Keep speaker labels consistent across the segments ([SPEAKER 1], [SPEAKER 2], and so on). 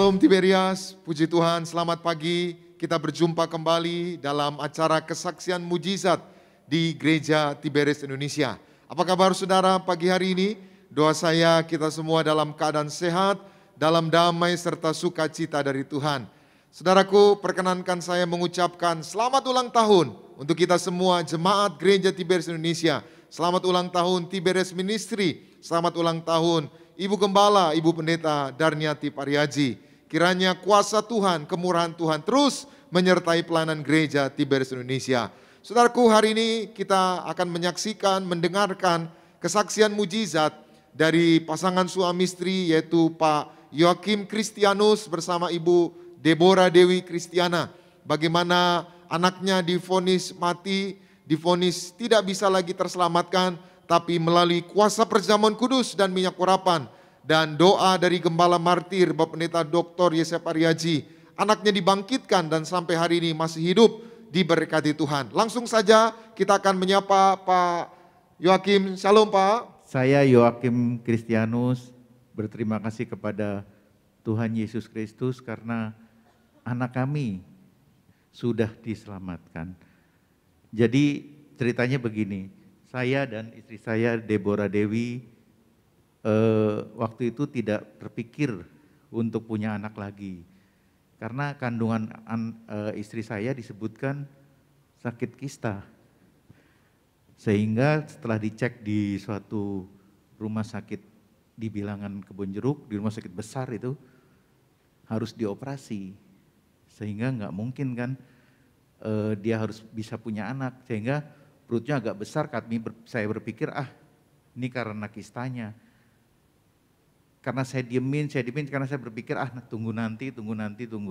[SPEAKER 1] Shalom Tiberias, puji Tuhan, selamat pagi. Kita berjumpa kembali dalam acara kesaksian mujizat di Gereja Tiberias Indonesia. Apa kabar saudara pagi hari ini? Doa saya kita semua dalam keadaan sehat, dalam damai serta sukacita dari Tuhan. Saudaraku, perkenankan saya mengucapkan selamat ulang tahun untuk kita semua jemaat Gereja Tiberias Indonesia. Selamat ulang tahun Tiberias Ministry, selamat ulang tahun Ibu Gembala, Ibu Pendeta Darniati Pariaji. Kiranya kuasa Tuhan, kemurahan Tuhan terus menyertai pelayanan gereja Tiberias Indonesia. Saudaraku, hari ini kita akan menyaksikan, mendengarkan kesaksian mujizat dari pasangan suami istri yaitu Pak Yoakim Kristianus bersama Ibu Deborah Dewi Kristiana. Bagaimana anaknya divonis mati, divonis tidak bisa lagi terselamatkan, tapi melalui kuasa perjamuan kudus dan minyak urapan dan doa dari Gembala Martir Bapak Pendeta Dr. Yesef Aryaji, anaknya dibangkitkan dan sampai hari ini masih hidup, diberkati Tuhan. Langsung saja kita akan menyapa Pak Yoakim. Shalom Pak.
[SPEAKER 2] Saya Yoakim Kristianus berterima kasih kepada Tuhan Yesus Kristus karena anak kami sudah diselamatkan. Jadi ceritanya begini, saya dan istri saya Deborah Dewi waktu itu tidak terpikir untuk punya anak lagi. Karena kandungan istri saya disebutkan sakit kista. Sehingga setelah dicek di suatu rumah sakit di Bilangan Kebonjeruk, di rumah sakit besar itu harus dioperasi. Sehingga nggak mungkin kan dia harus bisa punya anak. Sehingga perutnya agak besar, saya berpikir ini karena kistanya. Karena saya diemin, karena saya berpikir tunggu nanti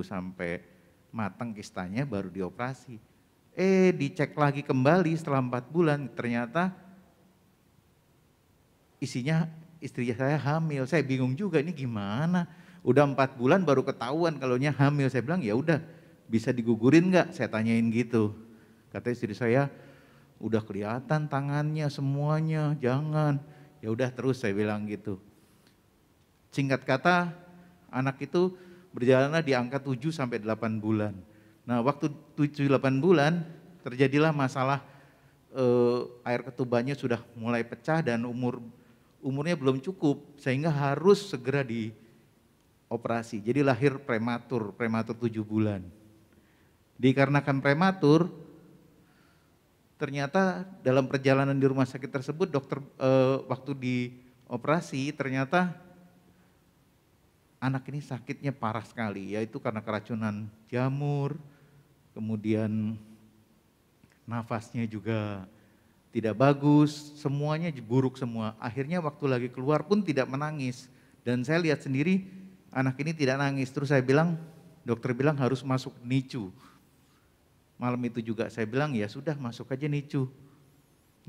[SPEAKER 2] sampai matang kistanya baru dioperasi. Dicek lagi kembali setelah 4 bulan, ternyata isinya istri saya hamil. Saya bingung juga ini gimana, udah 4 bulan baru ketahuan kalaunya hamil. Saya bilang ya udah bisa digugurin nggak? Saya tanyain gitu. Kata istri saya, udah kelihatan tangannya semuanya, jangan. Ya udah terus saya bilang gitu. Singkat kata, anak itu berjalanlah di angka 7 sampai 8 bulan. Nah, waktu 7-8 bulan terjadilah masalah air ketubannya sudah mulai pecah dan umurnya belum cukup sehingga harus segera dioperasi. Jadi lahir prematur 7 bulan. Dikarenakan prematur, ternyata dalam perjalanan di rumah sakit tersebut dokter waktu dioperasi ternyata anak ini sakitnya parah sekali, yaitu karena keracunan jamur, kemudian nafasnya juga tidak bagus, semuanya buruk semua. Akhirnya waktu lagi keluar pun tidak menangis dan saya lihat sendiri anak ini tidak nangis. Terus saya bilang, dokter bilang harus masuk NICU. Malam itu juga saya bilang ya sudah masuk aja NICU.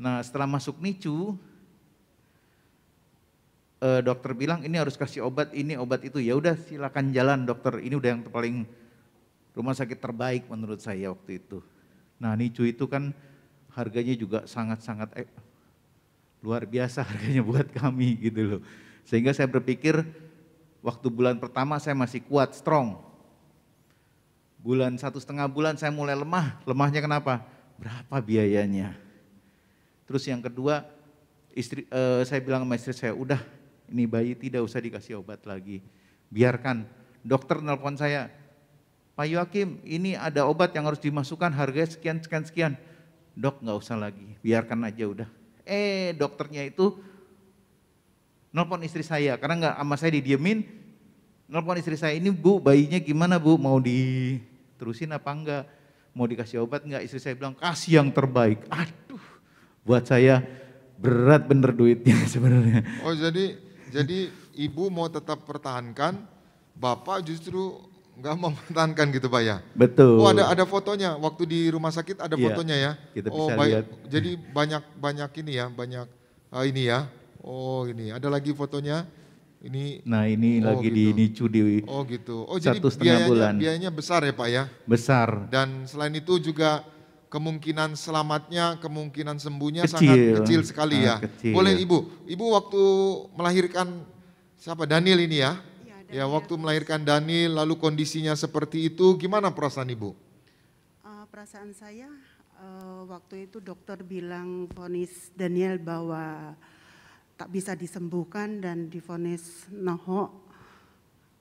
[SPEAKER 2] Nah setelah masuk NICU, dokter bilang ini harus kasih obat ini obat itu. Ya udah silakan jalan dokter, ini udah yang paling rumah sakit terbaik menurut saya waktu itu. Nah NICU itu kan harganya juga sangat-sangat luar biasa harganya buat kami gitu loh. Sehingga saya berpikir waktu bulan pertama saya masih kuat, strong. Bulan 1,5 bulan saya mulai lemah. Lemahnya kenapa? Berapa biayanya? Terus yang kedua, saya bilang sama istri saya, udah ini bayi tidak usah dikasih obat lagi. Biarkan. Dokter nelpon saya, Pak Yoakim ini ada obat yang harus dimasukkan harganya sekian. Dok nggak usah lagi, biarkan aja udah. Dokternya itu nelpon istri saya, karena nggak sama saya didiemin. Nelpon istri saya, ini Bu bayinya gimana Bu, mau diterusin apa enggak, mau dikasih obat enggak? Istri saya bilang kasih yang terbaik. Aduh, buat saya berat bener duitnya sebenarnya.
[SPEAKER 1] Oh jadi ibu mau tetap pertahankan, bapak justru nggak mau pertahankan gitu Pak ya?
[SPEAKER 2] Betul.
[SPEAKER 1] Oh ada fotonya, waktu di rumah sakit ada fotonya ya?
[SPEAKER 2] Kita
[SPEAKER 1] oh
[SPEAKER 2] bisa
[SPEAKER 1] baik,
[SPEAKER 2] lihat.
[SPEAKER 1] jadi banyak ini ya, banyak ini ya. Oh ini, ada lagi fotonya. Ini.
[SPEAKER 2] Nah ini lagi
[SPEAKER 1] gitu.
[SPEAKER 2] di NICU di
[SPEAKER 1] Oh gitu. Oh jadi
[SPEAKER 2] 1,5 bulan.
[SPEAKER 1] biayanya besar ya Pak ya?
[SPEAKER 2] Besar.
[SPEAKER 1] Dan selain itu juga kemungkinan selamatnya, kemungkinan sembuhnya sangat kecil sekali ya.
[SPEAKER 2] Kecil.
[SPEAKER 1] Boleh Ibu waktu melahirkan siapa, Daniel ini ya? Ya, waktu melahirkan Daniel lalu kondisinya seperti itu, gimana perasaan Ibu?
[SPEAKER 3] Perasaan saya waktu itu dokter bilang vonis Daniel bahwa tak bisa disembuhkan dan divonis noho.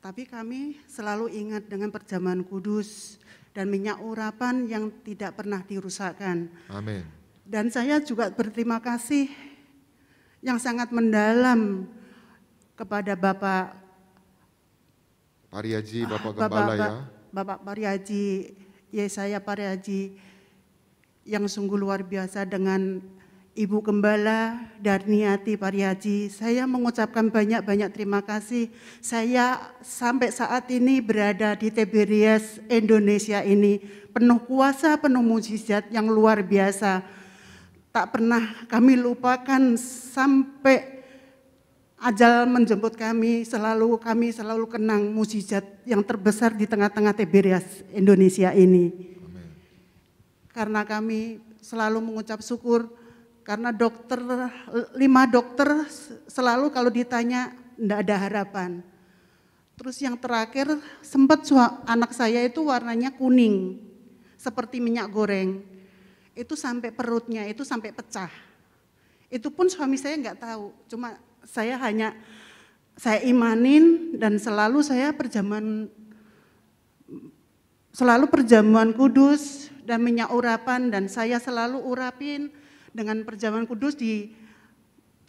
[SPEAKER 3] Tapi kami selalu ingat dengan perjamuan kudus dan minyak urapan yang tidak pernah dirusakkan.
[SPEAKER 1] Amin.
[SPEAKER 3] Dan saya juga berterima kasih yang sangat mendalam kepada Bapak
[SPEAKER 1] Pariaji, Bapak Gembala ya.
[SPEAKER 3] Bapak Pariaji, Yesaya Pariaji yang sungguh luar biasa dengan Ibu Gembala Darniati Pariaji. Saya mengucapkan banyak-banyak terima kasih. Saya sampai saat ini berada di Tiberias Indonesia ini penuh kuasa, penuh mukjizat yang luar biasa. Tak pernah kami lupakan sampai ajal menjemput kami selalu kenang mukjizat yang terbesar di tengah-tengah Tiberias Indonesia ini.
[SPEAKER 1] Amin.
[SPEAKER 3] Karena kami selalu mengucap syukur karena 5 dokter selalu kalau ditanya enggak ada harapan. Terus yang terakhir sempat anak saya itu warnanya kuning seperti minyak goreng. Itu sampai perutnya itu sampai pecah. Itu pun suami saya enggak tahu, cuma saya imanin dan selalu perjamuan kudus dan minyak urapan dan saya selalu urapin dengan perjamuan kudus di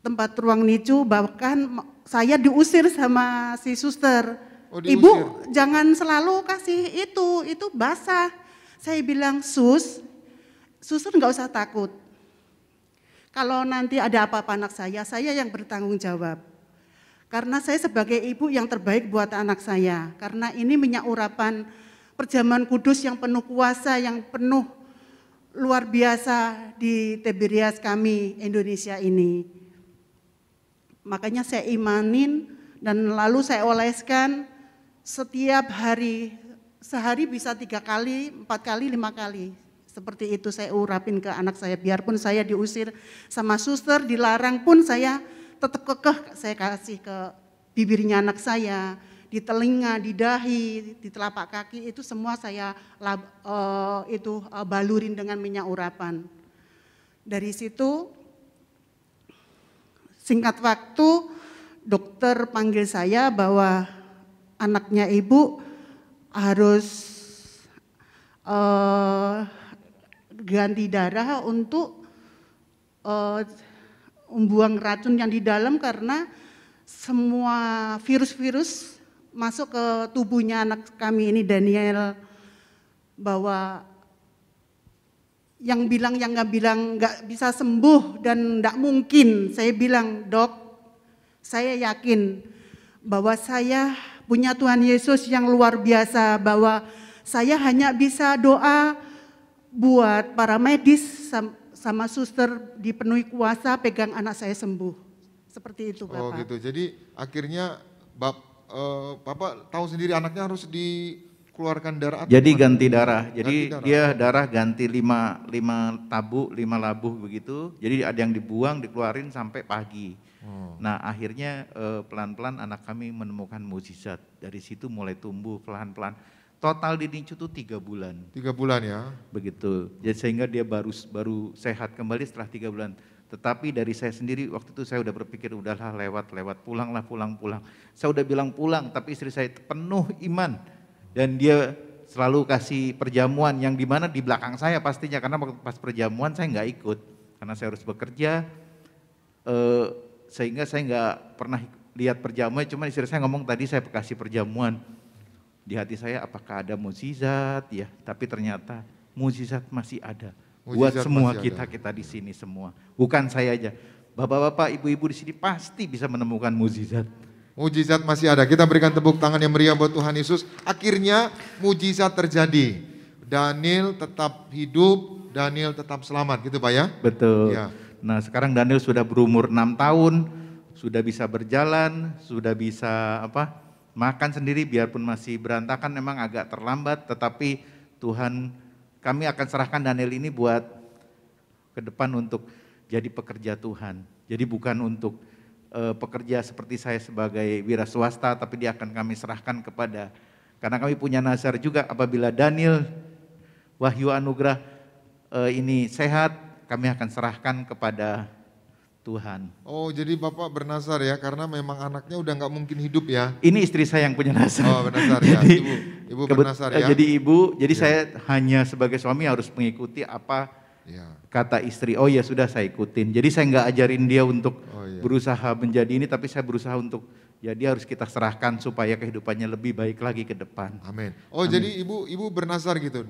[SPEAKER 3] tempat ruang NICU, bahkan saya diusir sama si suster.
[SPEAKER 1] Oh, diusir.
[SPEAKER 3] Ibu jangan selalu kasih itu basah. Saya bilang suster nggak usah takut. Kalau nanti ada apa-apa anak saya yang bertanggung jawab. Karena saya sebagai ibu yang terbaik buat anak saya. Karena ini minyak urapan perjamuan kudus yang penuh kuasa, yang penuh luar biasa di Tiberias kami Indonesia ini. Makanya saya imanin dan lalu saya oleskan setiap hari, sehari bisa 3 kali, 4 kali, 5 kali. Seperti itu saya urapin ke anak saya, biarpun saya diusir sama suster, dilarang pun saya tetap kekeh, saya kasih ke bibirnya anak saya, di telinga, di dahi, di telapak kaki, itu semua saya balurin dengan minyak urapan. Dari situ, singkat waktu, dokter panggil saya bahwa anaknya ibu harus ganti darah untuk membuang racun yang di dalam karena semua virus-virus masuk ke tubuhnya anak kami ini Daniel, bahwa yang nggak bisa sembuh dan nggak mungkin. Saya bilang, dok, saya yakin bahwa saya punya Tuhan Yesus yang luar biasa, bahwa saya hanya bisa doa buat para medis sama suster dipenuhi kuasa, pegang anak saya sembuh. Seperti itu, Bapak.
[SPEAKER 1] Oh gitu, jadi akhirnya Bapak tahu sendiri anaknya harus dikeluarkan darah.
[SPEAKER 2] Jadi ganti darah, jadi
[SPEAKER 1] ganti
[SPEAKER 2] dia darah ganti 5 labuh begitu. Jadi ada yang dibuang, dikeluarin sampai pagi. Nah akhirnya pelan-pelan anak kami menemukan mukjizat. Dari situ mulai tumbuh pelan-pelan. Total di NICU itu 3 bulan.
[SPEAKER 1] 3 bulan ya?
[SPEAKER 2] Begitu, jadi sehingga dia baru sehat kembali setelah 3 bulan. Tetapi dari saya sendiri waktu itu saya udah berpikir udahlah lewat, pulang. Saya udah bilang pulang, tapi istri saya penuh iman. Dan dia selalu kasih perjamuan yang dimana di belakang saya pastinya, karena pas perjamuan saya nggak ikut. Karena saya harus bekerja, sehingga saya nggak pernah lihat perjamuan, cuma istri saya ngomong tadi saya kasih perjamuan. Di hati saya apakah ada mukjizat ya, tapi ternyata mukjizat masih ada. Buat semua kita di sini semua, bukan saya aja. Bapak-bapak, ibu-ibu di sini pasti bisa menemukan mukjizat.
[SPEAKER 1] Mukjizat masih ada. Kita berikan tepuk tangan yang meriah buat Tuhan Yesus. Akhirnya mukjizat terjadi. Daniel tetap hidup, Daniel tetap selamat, gitu Pak ya?
[SPEAKER 2] Betul.
[SPEAKER 1] Ya.
[SPEAKER 2] Nah sekarang Daniel sudah berumur 6 tahun, sudah bisa berjalan, sudah bisa makan sendiri, biarpun masih berantakan, memang agak terlambat, tetapi Tuhan, kami akan serahkan Daniel ini buat ke depan untuk jadi pekerja Tuhan. Jadi bukan untuk pekerja seperti saya sebagai wira swasta, tapi dia akan kami serahkan kepada, karena kami punya nazar juga apabila Daniel Wahyu Anugrah ini sehat, kami akan serahkan kepada Tuhan.
[SPEAKER 1] Oh, jadi Bapak bernazar ya, karena memang anaknya udah nggak mungkin hidup ya.
[SPEAKER 2] Ini istri saya yang punya nazar.
[SPEAKER 1] Oh, bernazar ya. Ibu bernazar ya.
[SPEAKER 2] Jadi saya hanya sebagai suami harus mengikuti apa
[SPEAKER 1] Ya.
[SPEAKER 2] kata istri. Oh ya sudah, saya ikutin. Jadi saya nggak ajarin dia untuk berusaha menjadi ini, tapi saya berusaha untuk ya dia harus kita serahkan supaya kehidupannya lebih baik lagi ke depan.
[SPEAKER 1] Amin. Oh, jadi ibu bernazar gitu.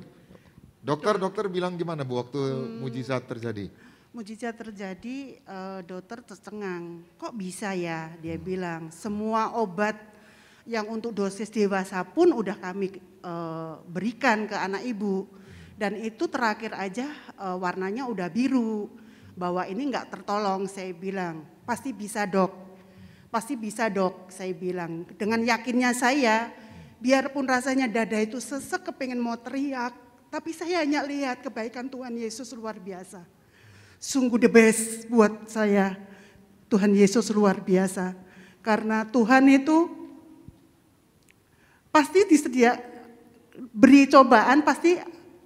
[SPEAKER 1] Dokter bilang gimana Bu waktu mujizat terjadi?
[SPEAKER 3] Mujizat terjadi, dokter tercengang. Kok bisa ya? Dia bilang, semua obat yang untuk dosis dewasa pun udah kami berikan ke anak ibu. Dan itu terakhir aja warnanya udah biru. Bahwa ini enggak tertolong, saya bilang. Pasti bisa dok, pasti bisa dok, saya bilang. Dengan yakinnya saya, biarpun rasanya dada itu sesek kepingin mau teriak. Tapi saya hanya lihat kebaikan Tuhan Yesus luar biasa. Sungguh the best buat saya. Tuhan Yesus luar biasa. Karena Tuhan itu pasti beri cobaan, pasti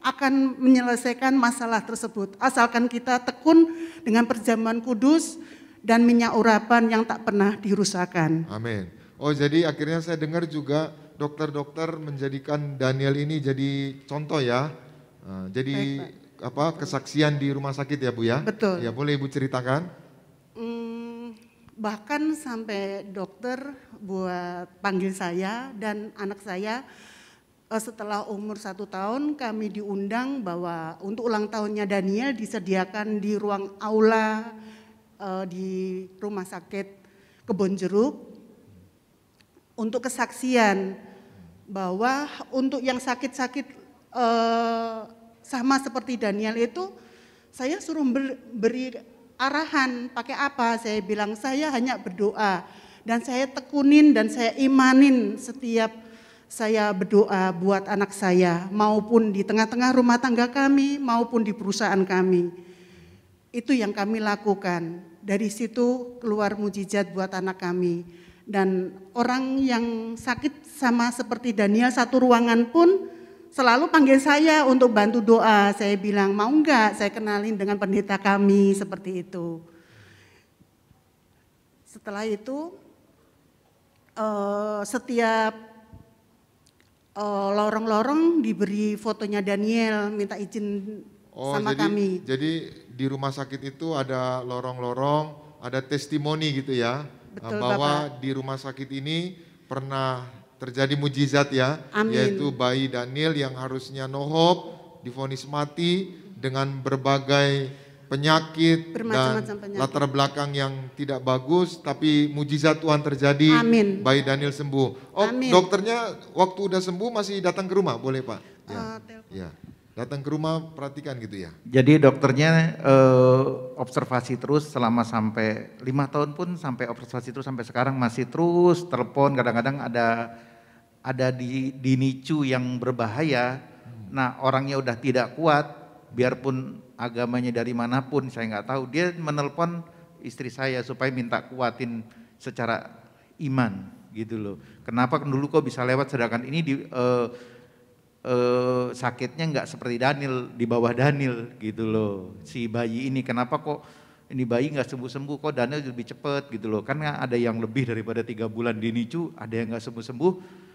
[SPEAKER 3] akan menyelesaikan masalah tersebut. Asalkan kita tekun dengan perjamuan kudus dan minyak urapan yang tak pernah dirusakkan.
[SPEAKER 1] Amin. Oh, jadi akhirnya saya dengar juga dokter-dokter menjadikan Daniel ini jadi contoh ya. Jadi
[SPEAKER 3] Baik,
[SPEAKER 1] kesaksian di rumah sakit ya Bu ya?
[SPEAKER 3] Betul.
[SPEAKER 1] Ya, boleh Ibu ceritakan?
[SPEAKER 3] Bahkan sampai dokter buat panggil saya dan anak saya setelah umur 1 tahun kami diundang bahwa untuk ulang tahunnya Daniel disediakan di ruang aula di rumah sakit Kebonjeruk untuk kesaksian bahwa untuk yang sakit-sakit sama seperti Daniel itu, saya suruh beri arahan pakai apa, saya bilang saya hanya berdoa dan saya tekunin dan saya imanin setiap saya berdoa buat anak saya maupun di tengah-tengah rumah tangga kami maupun di perusahaan kami. Itu yang kami lakukan, dari situ keluar mujizat buat anak kami. Dan orang yang sakit sama seperti Daniel satu ruangan pun selalu panggil saya untuk bantu doa. Saya bilang, mau enggak saya kenalin dengan pendeta kami, seperti itu. Setelah itu, setiap lorong-lorong diberi fotonya Daniel, minta izin sama kami.
[SPEAKER 1] Jadi di rumah sakit itu ada lorong-lorong, ada testimoni gitu ya.
[SPEAKER 3] Betul,
[SPEAKER 1] bahwa
[SPEAKER 3] Bapak.
[SPEAKER 1] di rumah sakit ini pernah terjadi mujizat ya,
[SPEAKER 3] Amin.
[SPEAKER 1] yaitu bayi Daniel yang harusnya no hope, divonis mati dengan berbagai penyakit dan
[SPEAKER 3] Bermacam-macam penyakit.
[SPEAKER 1] latar belakang yang tidak bagus, tapi mujizat Tuhan terjadi,
[SPEAKER 3] Amin.
[SPEAKER 1] bayi Daniel sembuh. Oh,
[SPEAKER 3] Amin.
[SPEAKER 1] dokternya waktu udah sembuh masih datang ke rumah, boleh Pak?
[SPEAKER 3] Telepon.
[SPEAKER 1] Ya, datang ke rumah perhatikan gitu ya.
[SPEAKER 2] Jadi dokternya observasi terus selama sampai 5 tahun pun, sampai observasi terus sampai sekarang masih terus telepon, kadang-kadang ada di NICU yang berbahaya. Nah, orangnya udah tidak kuat, biarpun agamanya dari manapun saya nggak tahu, dia menelpon istri saya supaya minta kuatin secara iman gitu loh. Kenapa dulu kok bisa lewat, sedangkan ini sakitnya nggak seperti Daniel, di bawah Daniel gitu loh. Si bayi ini kenapa kok ini bayi nggak sembuh-sembuh, kok Daniel lebih cepat gitu loh. Karena ada yang lebih daripada 3 bulan di NICU, ada yang nggak sembuh-sembuh.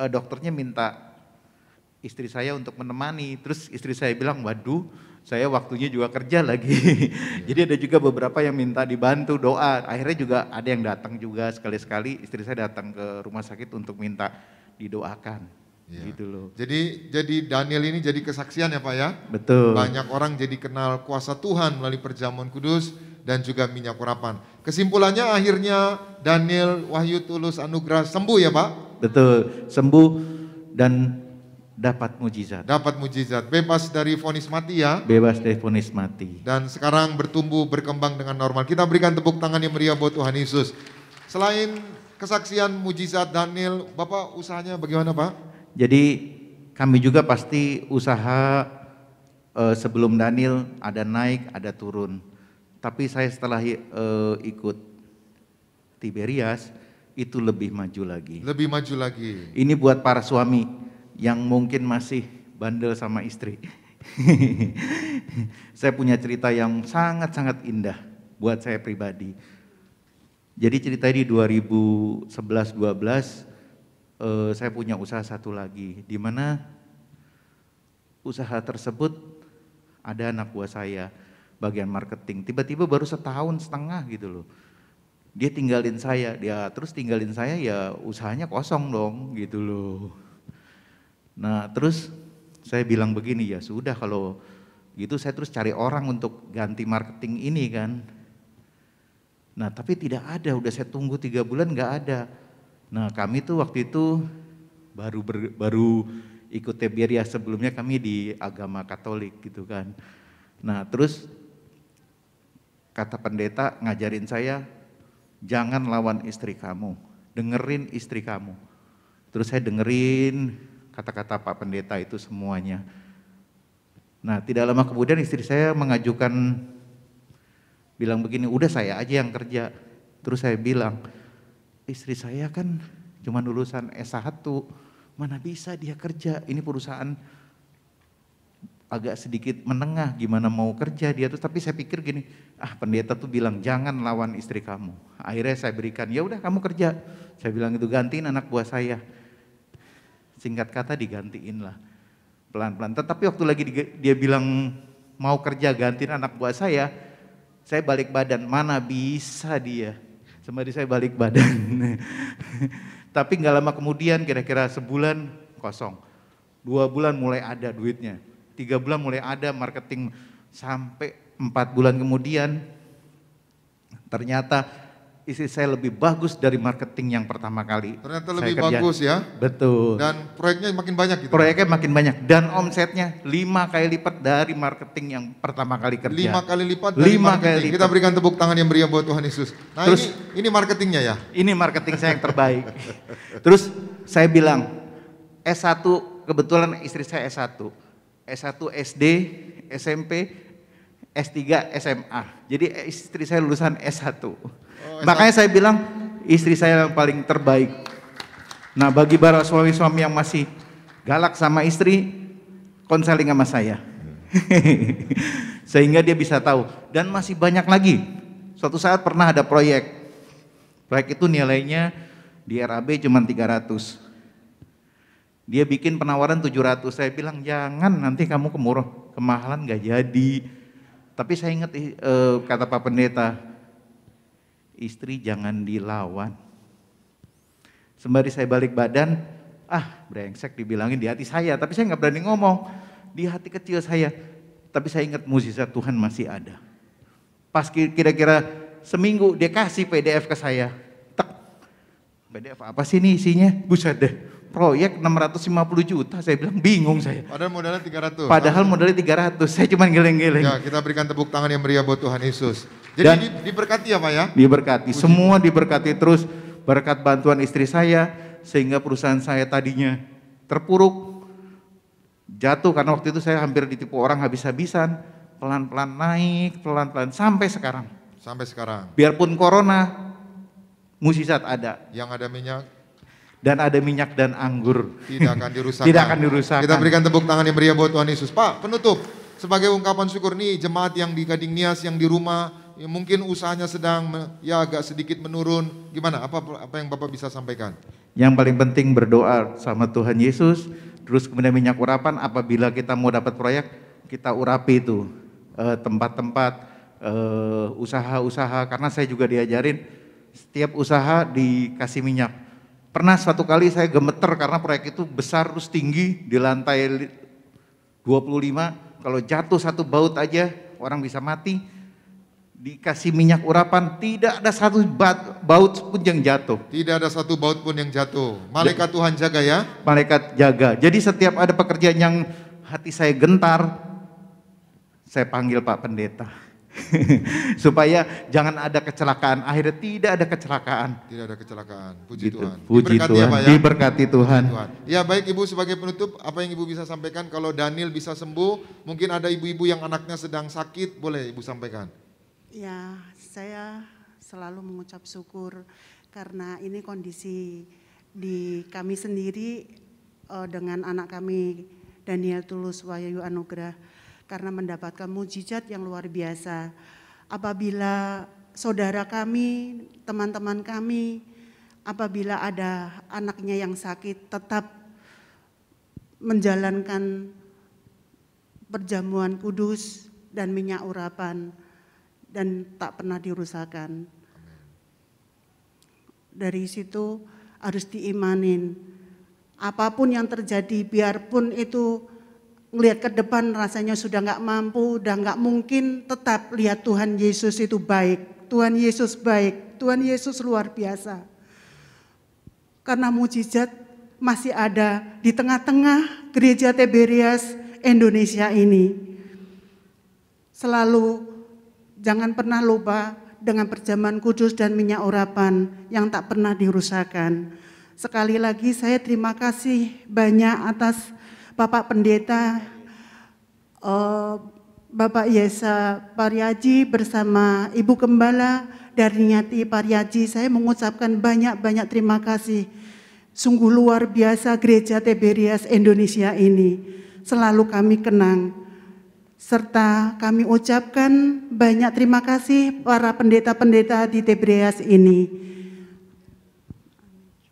[SPEAKER 2] Dokternya minta istri saya untuk menemani, terus istri saya bilang, waduh saya waktunya juga kerja lagi. Jadi ada juga beberapa yang minta dibantu doa, akhirnya juga ada yang datang juga sekali-sekali, istri saya datang ke rumah sakit untuk minta didoakan.
[SPEAKER 1] Ya.
[SPEAKER 2] Gitu loh.
[SPEAKER 1] Jadi Daniel ini jadi kesaksian ya Pak ya?
[SPEAKER 2] Betul.
[SPEAKER 1] Banyak orang jadi kenal kuasa Tuhan melalui perjamuan kudus dan juga minyak urapan. Kesimpulannya akhirnya Daniel Wahyu Tulus Anugrah sembuh ya Pak?
[SPEAKER 2] Betul, sembuh dan dapat mujizat.
[SPEAKER 1] Dapat mujizat, bebas dari vonis mati ya?
[SPEAKER 2] Bebas dari vonis mati.
[SPEAKER 1] Dan sekarang bertumbuh berkembang dengan normal. Kita berikan tepuk tangan yang meriah buat Tuhan Yesus. Selain kesaksian mujizat Daniel, Bapak usahanya bagaimana Pak?
[SPEAKER 2] Jadi kami juga pasti usaha sebelum Daniel ada naik, ada turun. Tapi saya setelah ikut Tiberias itu lebih maju lagi.
[SPEAKER 1] Lebih maju lagi.
[SPEAKER 2] Ini buat para suami yang mungkin masih bandel sama istri. Saya punya cerita yang sangat-sangat indah buat saya pribadi. Jadi cerita di 2011-12 saya punya usaha satu lagi, di mana usaha tersebut ada anak buah saya bagian marketing. Tiba-tiba baru 1,5 tahun gitu loh. Dia tinggalin saya, ya usahanya kosong dong gitu loh. Nah terus saya bilang begini, ya sudah kalau gitu saya terus cari orang untuk ganti marketing ini kan. Nah tapi tidak ada, udah saya tunggu 3 bulan nggak ada. Nah kami tuh waktu itu baru ikut Tiberias, sebelumnya kami di agama Katolik gitu kan. Nah terus kata pendeta ngajarin saya, jangan lawan istri kamu, dengerin istri kamu. Terus saya dengerin kata-kata Pak Pendeta itu semuanya. Nah tidak lama kemudian istri saya mengajukan, bilang begini, udah saya aja yang kerja. Terus saya bilang, istri saya kan cuma lulusan S1, mana bisa dia kerja, ini perusahaan agak sedikit menengah, gimana mau kerja dia tuh. Tapi saya pikir gini, pendeta tuh bilang jangan lawan istri kamu. Akhirnya saya berikan, ya udah kamu kerja. Saya bilang itu gantiin anak buah saya. Singkat kata digantiin lah, pelan-pelan. Tetapi waktu lagi dia bilang mau kerja gantiin anak buah saya balik badan, mana bisa dia. Sembari saya balik badan. Tapi nggak lama kemudian, kira-kira sebulan kosong. 2 bulan mulai ada duitnya. 3 bulan mulai ada marketing, sampai 4 bulan kemudian ternyata istri saya lebih bagus dari marketing yang pertama kali.
[SPEAKER 1] Ternyata lebih bagus ya.
[SPEAKER 2] Betul.
[SPEAKER 1] Dan proyeknya makin banyak gitu.
[SPEAKER 2] Proyeknya makin banyak dan omsetnya 5 kali lipat dari marketing yang pertama kali kerja.
[SPEAKER 1] 5 kali lipat dari
[SPEAKER 2] 5
[SPEAKER 1] marketing.
[SPEAKER 2] kali lipat.
[SPEAKER 1] Kita berikan tepuk tangan yang meriah buat Tuhan Yesus. Nah
[SPEAKER 2] terus,
[SPEAKER 1] ini marketingnya ya?
[SPEAKER 2] Ini marketing saya yang terbaik. Terus saya bilang, S1, kebetulan istri saya S1. S1 SD, SMP, S3, SMA. Jadi istri saya lulusan S1. Makanya saya bilang istri saya yang paling terbaik. Nah bagi para suami-suami yang masih galak sama istri, konseling sama saya. Sehingga dia bisa tahu. Dan masih banyak lagi. Suatu saat pernah ada proyek. Proyek itu nilainya di RAB cuma 300. Dia bikin penawaran 700. Saya bilang jangan, nanti kamu kemahalan gak jadi. Tapi saya ingat kata Pak Pendeta, istri jangan dilawan. Sembari saya balik badan, brengsek dibilangin di hati saya, tapi saya nggak berani ngomong. Di hati kecil saya, tapi saya ingat mukjizat Tuhan masih ada. Pas kira-kira seminggu dia kasih PDF ke saya. Tek, PDF apa sih ini isinya? Buset deh, proyek 650 juta. Saya bilang bingung saya.
[SPEAKER 1] Padahal modalnya 300.
[SPEAKER 2] Padahal modalnya 300, saya cuma geleng-geleng.
[SPEAKER 1] Ya, kita berikan tepuk tangan yang meriah buat Tuhan Yesus. Jadi diberkati ya Pak ya? Diberkati,
[SPEAKER 2] semua diberkati terus berkat bantuan istri saya, sehingga perusahaan saya tadinya terpuruk, jatuh karena waktu itu saya hampir ditipu orang habis-habisan, pelan-pelan naik, pelan-pelan sampai sekarang.
[SPEAKER 1] Sampai sekarang.
[SPEAKER 2] Biarpun corona, mukjizat ada.
[SPEAKER 1] Yang ada minyak.
[SPEAKER 2] Dan ada minyak dan anggur.
[SPEAKER 1] Tidak akan dirusakkan.
[SPEAKER 2] Tidak akan dirusakkan.
[SPEAKER 1] Kita berikan tepuk tangan yang meriah buat Tuhan Yesus. Pak, penutup. Sebagai ungkapan syukur nih jemaat yang di Gading Nias, yang di rumah, ya mungkin usahanya sedang agak sedikit menurun. Gimana? Apa yang Bapak bisa sampaikan?
[SPEAKER 2] Yang paling penting berdoa sama Tuhan Yesus. Terus kemudian minyak urapan, apabila kita mau dapat proyek, kita urapi itu tempat-tempat, usaha-usaha. Karena saya juga diajarin setiap usaha dikasih minyak. Pernah suatu kali saya gemeter karena proyek itu besar terus tinggi di lantai 25. Kalau jatuh satu baut aja orang bisa mati. Dikasih minyak urapan, tidak ada satu baut pun yang jatuh.
[SPEAKER 1] Tidak ada satu baut pun yang jatuh. Malaikat Tuhan jaga ya.
[SPEAKER 2] Malaikat jaga. Jadi setiap ada pekerjaan yang hati saya gentar, saya panggil Pak Pendeta. Supaya jangan ada kecelakaan. Akhirnya tidak ada kecelakaan.
[SPEAKER 1] Tidak ada kecelakaan. Puji
[SPEAKER 2] gitu.
[SPEAKER 1] Tuhan.
[SPEAKER 2] Puji
[SPEAKER 1] Diberkati
[SPEAKER 2] Tuhan.
[SPEAKER 1] ya, Pak, ya?
[SPEAKER 2] Diberkati Tuhan.
[SPEAKER 1] Ya baik Ibu, sebagai penutup apa yang Ibu bisa sampaikan? Kalau Daniel bisa sembuh, mungkin ada ibu-ibu yang anaknya sedang sakit, boleh Ibu sampaikan.
[SPEAKER 3] Ya, selalu mengucap syukur karena ini kondisi di kami sendiri dengan anak kami Daniel Tulus Wayayu Anugrah karena mendapatkan mujizat yang luar biasa. Apabila saudara kami, teman-teman kami, apabila ada anaknya yang sakit tetap menjalankan perjamuan kudus dan minyak urapan dan tak pernah dirusakkan. Dari situ harus diimanin. Apapun yang terjadi, biarpun itu ngelihat ke depan rasanya sudah nggak mampu, udah nggak mungkin, tetap lihat Tuhan Yesus itu baik. Tuhan Yesus baik, Tuhan Yesus luar biasa. Karena mujizat masih ada di tengah-tengah gereja Tiberias Indonesia ini. Selalu jangan pernah lupa dengan perjamuan kudus dan minyak urapan yang tak pernah dirusakkan. Sekali lagi saya terima kasih banyak atas Bapak Pendeta, Bapak Yesa Pariaji bersama Ibu Gembala Darniati Pariaji. Saya mengucapkan banyak-banyak terima kasih. Sungguh luar biasa gereja Tiberias Indonesia ini. Selalu kami kenang. Serta kami ucapkan banyak terima kasih para pendeta-pendeta di Tiberias ini.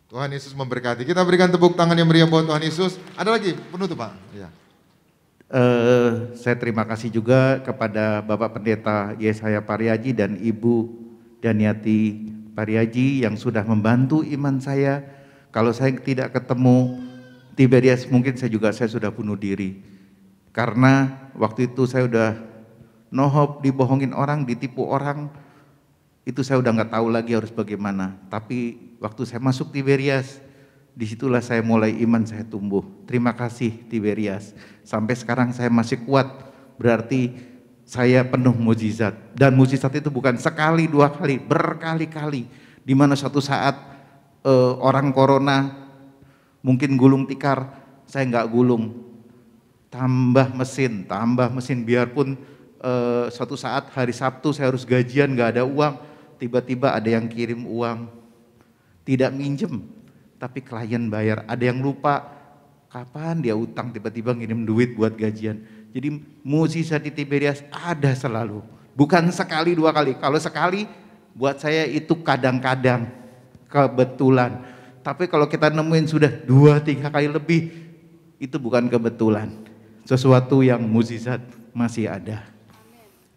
[SPEAKER 1] Tuhan Yesus memberkati. Kita berikan tepuk tangan yang meriah buat Tuhan Yesus. Ada lagi penutup Pak? Ya.
[SPEAKER 2] Saya terima kasih juga kepada Bapak Pendeta Yesaya Pariaji dan Ibu Daniati Pariaji yang sudah membantu iman saya. Kalau saya tidak ketemu Tiberias mungkin saya sudah bunuh diri. Karena waktu itu saya udah nohop, dibohongin orang, ditipu orang, itu saya udah nggak tahu lagi harus bagaimana. Tapi waktu saya masuk Tiberias, disitulah saya mulai iman saya tumbuh. Terima kasih Tiberias. Sampai sekarang saya masih kuat, berarti saya penuh mujizat. Dan mujizat itu bukan sekali, dua kali, berkali-kali. Di mana suatu saat orang corona mungkin gulung tikar, saya nggak gulung. Tambah mesin, biarpun suatu saat hari Sabtu saya harus gajian, nggak ada uang, tiba-tiba ada yang kirim uang, tidak minjem, tapi klien bayar, ada yang lupa, kapan dia utang, tiba-tiba ngirim duit buat gajian. Jadi mujizat di Tiberias ada selalu, bukan sekali dua kali, kalau sekali buat saya itu kadang-kadang, kebetulan, tapi kalau kita nemuin sudah 2-3 kali lebih, itu bukan kebetulan. Sesuatu yang mujizat masih ada.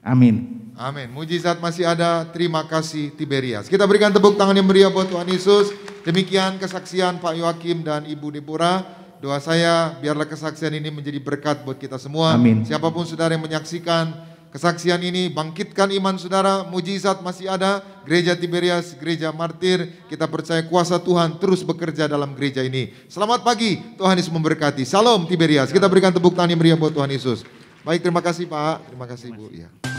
[SPEAKER 2] Amin.
[SPEAKER 1] Amin. Mujizat masih ada. Terima kasih Tiberias. Kita berikan tepuk tangan yang meriah buat Tuhan Yesus. Demikian kesaksian Pak Yoakim dan Ibu Deborah. Doa saya biarlah kesaksian ini menjadi berkat buat kita semua.
[SPEAKER 2] Amin.
[SPEAKER 1] Siapapun saudara yang menyaksikan kesaksian ini, bangkitkan iman saudara. Mujizat masih ada. Gereja Tiberias, gereja martir. Kita percaya kuasa Tuhan terus bekerja dalam gereja ini. Selamat pagi, Tuhan Yesus memberkati. Salam Tiberias. Kita berikan tepuk tangan yang meriah buat Tuhan Yesus. Baik, terima kasih Pak. Terima kasih Ibu. Ya.